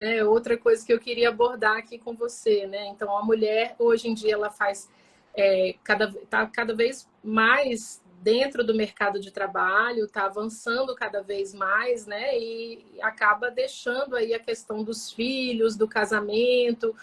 É outra coisa que eu queria abordar aqui com você, né? Então, a mulher, hoje em dia, ela faz tá cada vez mais dentro do mercado de trabalho, está avançando cada vez mais, né? E acaba deixando aí a questão dos filhos, do casamento,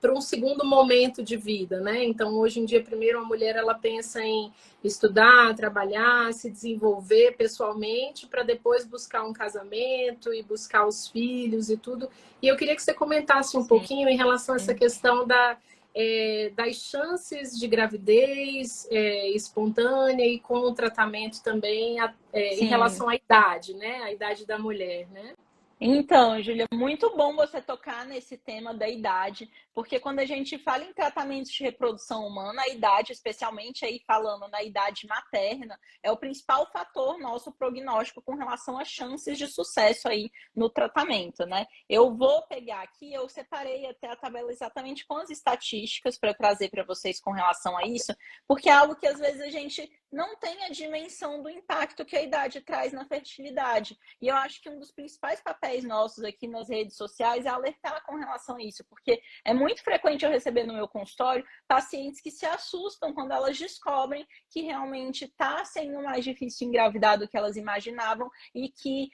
para um segundo momento de vida, né? Então, hoje em dia, primeiro a mulher ela pensa em estudar, trabalhar, se desenvolver pessoalmente, para depois buscar um casamento e buscar os filhos e tudo. E eu queria que você comentasse um Sim. pouquinho em relação a essa questão das chances de gravidez espontânea e com o tratamento também em Sim. relação à idade, né? A idade da mulher, né? Então, Júlia, muito bom você tocar nesse tema da idade, porque quando a gente fala em tratamentos de reprodução humana, a idade, especialmente aí falando na idade materna, é o principal fator nosso prognóstico com relação às chances de sucesso aí no tratamento, né? Eu vou pegar aqui, eu separei até a tabela exatamente com as estatísticas para trazer para vocês com relação a isso, porque é algo que às vezes a gente não tem a dimensão do impacto que a idade traz na fertilidade. E eu acho que um dos principais papéis nossos aqui nas redes sociais é alertar com relação a isso, porque é muito frequente eu receber no meu consultório pacientes que se assustam quando elas descobrem que realmente está sendo mais difícil engravidar do que elas imaginavam e que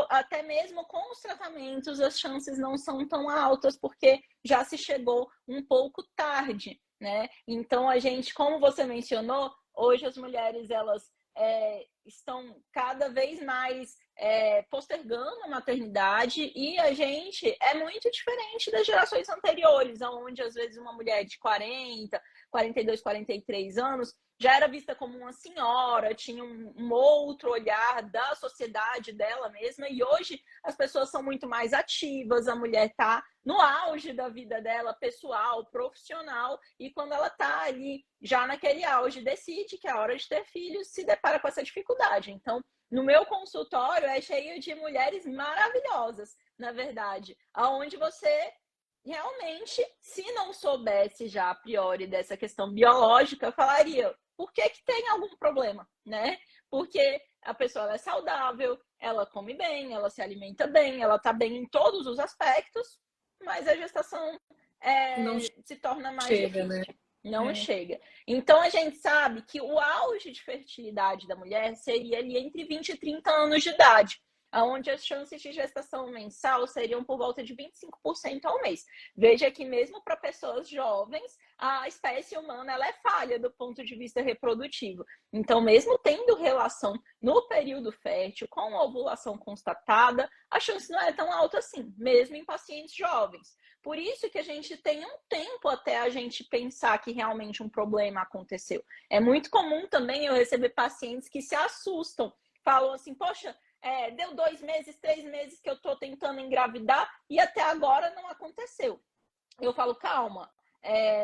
até mesmo com os tratamentos as chances não são tão altas porque já se chegou um pouco tarde, né? Então a gente, como você mencionou, hoje as mulheres elas estão cada vez mais postergando a maternidade e a gente é muito diferente das gerações anteriores, onde às vezes uma mulher de 40, 42, 43 anos já era vista como uma senhora, tinha um outro olhar da sociedade dela mesma, e hoje as pessoas são muito mais ativas, a mulher está no auge da vida dela, pessoal, profissional, e quando ela está ali, já naquele auge, decide que é hora de ter filhos, se depara com essa dificuldade. Então, no meu consultório é cheio de mulheres maravilhosas, na verdade, aonde você realmente, se não soubesse já a priori dessa questão biológica, eu falaria, por que que tem algum problema, né? Porque a pessoa é saudável, ela come bem, ela se alimenta bem, ela está bem em todos os aspectos, mas a gestação Não se torna mais chega, né? difícil, não É. chega. Então a gente sabe que o auge de fertilidade da mulher seria ali entre 20 e 30 anos de idade, onde as chances de gestação mensal seriam por volta de 25% ao mês. Veja que mesmo para pessoas jovens, a espécie humana ela é falha do ponto de vista reprodutivo. Então, mesmo tendo relação no período fértil com a ovulação constatada, a chance não é tão alta assim, mesmo em pacientes jovens. Por isso que a gente tem um tempo até a gente pensar que realmente um problema aconteceu. É muito comum também eu receber pacientes que se assustam, falam assim, poxa, deu 2 meses, 3 meses que eu estou tentando engravidar e até agora não aconteceu. Eu falo, calma,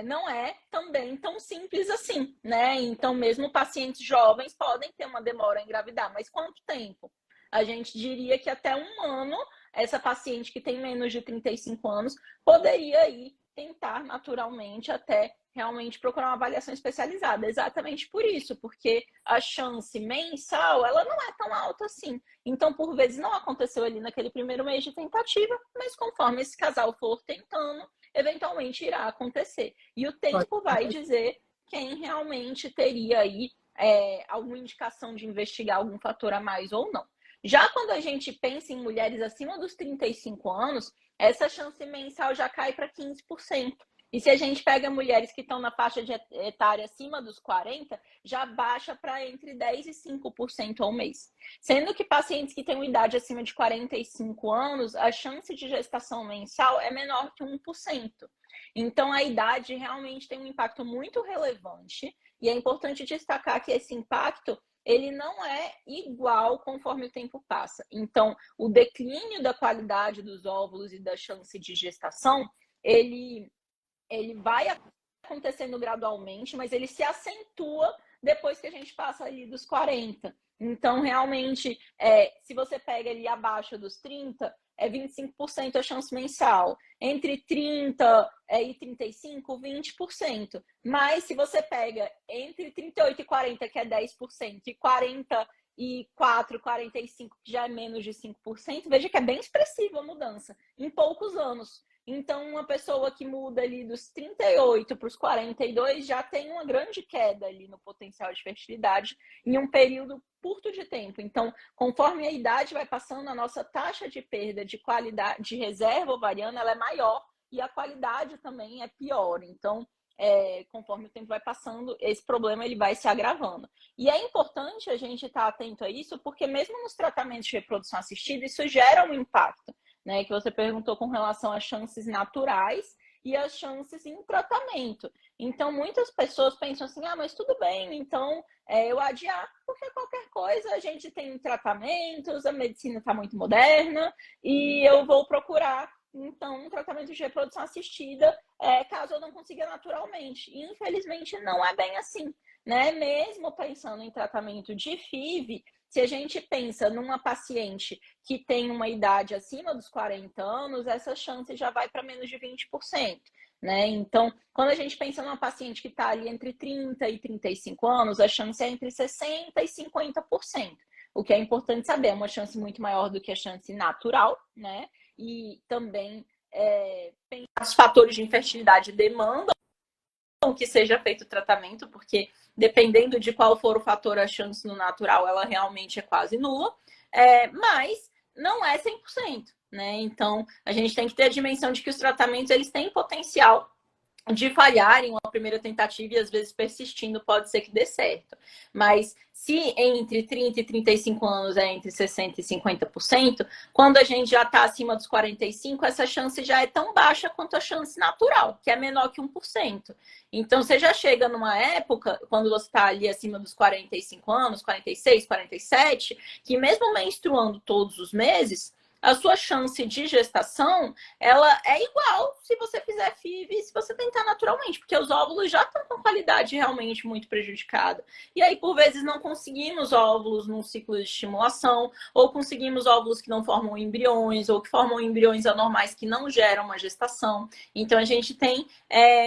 não é também tão simples assim, né? Então, mesmo pacientes jovens podem ter uma demora a engravidar, mas quanto tempo? A gente diria que até 1 ano, essa paciente que tem menos de 35 anos poderia ir tentar naturalmente até realmente procurar uma avaliação especializada. Exatamente por isso, porque a chance mensal, ela não é tão alta assim. Então, por vezes, não aconteceu ali naquele primeiro mês de tentativa, mas conforme esse casal for tentando, eventualmente irá acontecer. E o tempo vai dizer quem realmente teria aí alguma indicação de investigar algum fator a mais ou não. Já quando a gente pensa em mulheres acima dos 35 anos, essa chance mensal já cai para 15%. E se a gente pega mulheres que estão na faixa de etária acima dos 40, já baixa para entre 10% e 5% ao mês. Sendo que pacientes que têm uma idade acima de 45 anos, a chance de gestação mensal é menor que 1%. Então, a idade realmente tem um impacto muito relevante e é importante destacar que esse impacto ele não é igual conforme o tempo passa. Então, o declínio da qualidade dos óvulos e da chance de gestação, ele vai acontecendo gradualmente, mas ele se acentua depois que a gente passa ali dos 40. Então, realmente, se você pega ali abaixo dos 30, é 25% a chance mensal. Entre 30 e 35, 20%. Mas se você pega entre 38 e 40, que é 10%, e 40 e 4,45, que já é menos de 5%, veja que é bem expressiva a mudança em poucos anos. Então, uma pessoa que muda ali dos 38 para os 42 já tem uma grande queda ali no potencial de fertilidade em um período curto de tempo. Então, conforme a idade vai passando, a nossa taxa de perda de qualidade de reserva ovariana ela é maior e a qualidade também é pior. Então, conforme o tempo vai passando, esse problema ele vai se agravando. E é importante a gente estar atento a isso, porque mesmo nos tratamentos de reprodução assistida, isso gera um impacto, né? Que você perguntou com relação às chances naturais e as chances em tratamento. Então, muitas pessoas pensam assim, mas tudo bem, então eu adiar, porque qualquer coisa a gente tem tratamentos, a medicina está muito moderna e eu vou procurar, então, um tratamento de reprodução assistida, caso eu não consiga naturalmente. E, infelizmente, não é bem assim, né? Mesmo pensando em tratamento de FIV, se a gente pensa numa paciente que tem uma idade acima dos 40 anos, essa chance já vai para menos de 20%. Né? Então, quando a gente pensa numa paciente que está ali entre 30 e 35 anos, a chance é entre 60% e 50%. O que é importante saber, é uma chance muito maior do que a chance natural, né? E também pensar os fatores de infertilidade demandam que seja feito o tratamento, porque dependendo de qual for o fator, a chance no natural, ela realmente é quase nula, mas não é 100%, né? Então, a gente tem que ter a dimensão de que os tratamentos, eles têm potencial de falhar em uma primeira tentativa e às vezes persistindo pode ser que dê certo. Mas se entre 30 e 35 anos é entre 60% e 50%, quando a gente já está acima dos 45, essa chance já é tão baixa quanto a chance natural, que é menor que 1%. Então, você já chega numa época, quando você está ali acima dos 45 anos, 46, 47, que mesmo menstruando todos os meses, a sua chance de gestação, ela é igual se você fizer FIV e se você tentar naturalmente, porque os óvulos já estão com qualidade realmente muito prejudicada. E aí, por vezes, não conseguimos óvulos num ciclo de estimulação, ou conseguimos óvulos que não formam embriões, ou que formam embriões anormais que não geram uma gestação. Então, a gente tem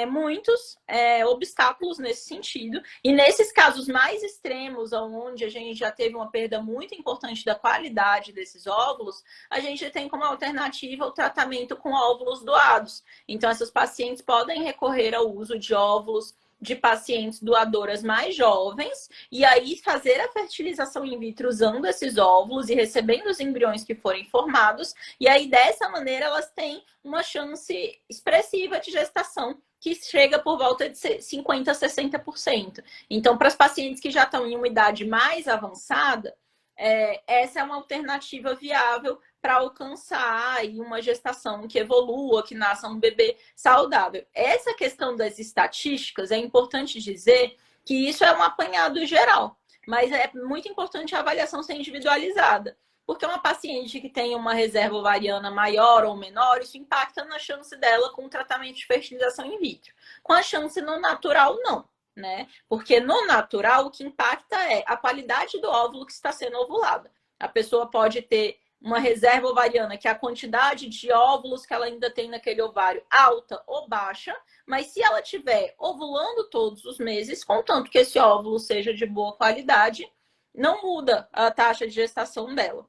muitos obstáculos nesse sentido. E nesses casos mais extremos, onde a gente já teve uma perda muito importante da qualidade desses óvulos, a gente tem como alternativa o tratamento com óvulos doados. Então, essas pacientes podem recorrer ao uso de óvulos de pacientes doadoras mais jovens e aí fazer a fertilização in vitro usando esses óvulos e recebendo os embriões que forem formados. E aí, dessa maneira, elas têm uma chance expressiva de gestação que chega por volta de 50% a 60%. Então, para as pacientes que já estão em uma idade mais avançada, essa é uma alternativa viável para alcançar aí uma gestação que evolua, que nasça um bebê saudável. Essa questão das estatísticas, é importante dizer que isso é um apanhado geral, mas é muito importante a avaliação ser individualizada, porque uma paciente que tem uma reserva ovariana maior ou menor, isso impacta na chance dela com o tratamento de fertilização in vitro. Com a chance no natural, não. Né? Porque no natural o que impacta é a qualidade do óvulo que está sendo ovulado. A pessoa pode ter uma reserva ovariana, que é a quantidade de óvulos que ela ainda tem naquele ovário alta ou baixa, mas se ela estiver ovulando todos os meses, contanto que esse óvulo seja de boa qualidade, não muda a taxa de gestação dela.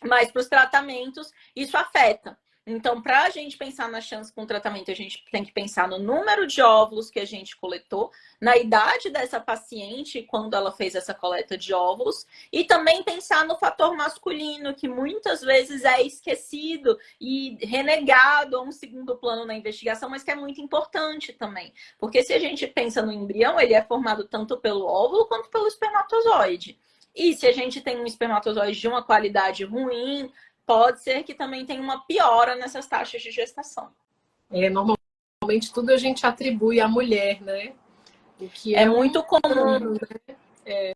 Mas para os tratamentos, isso afeta. Então, para a gente pensar na chance com o tratamento, a gente tem que pensar no número de óvulos que a gente coletou, na idade dessa paciente, quando ela fez essa coleta de óvulos, e também pensar no fator masculino, que muitas vezes é esquecido e renegado a um segundo plano na investigação, mas que é muito importante também. Porque se a gente pensa no embrião, ele é formado tanto pelo óvulo quanto pelo espermatozoide. E se a gente tem um espermatozoide de uma qualidade ruim, pode ser que também tenha uma piora nessas taxas de gestação. Normalmente tudo a gente atribui à mulher, né? O que é muito comum. Né?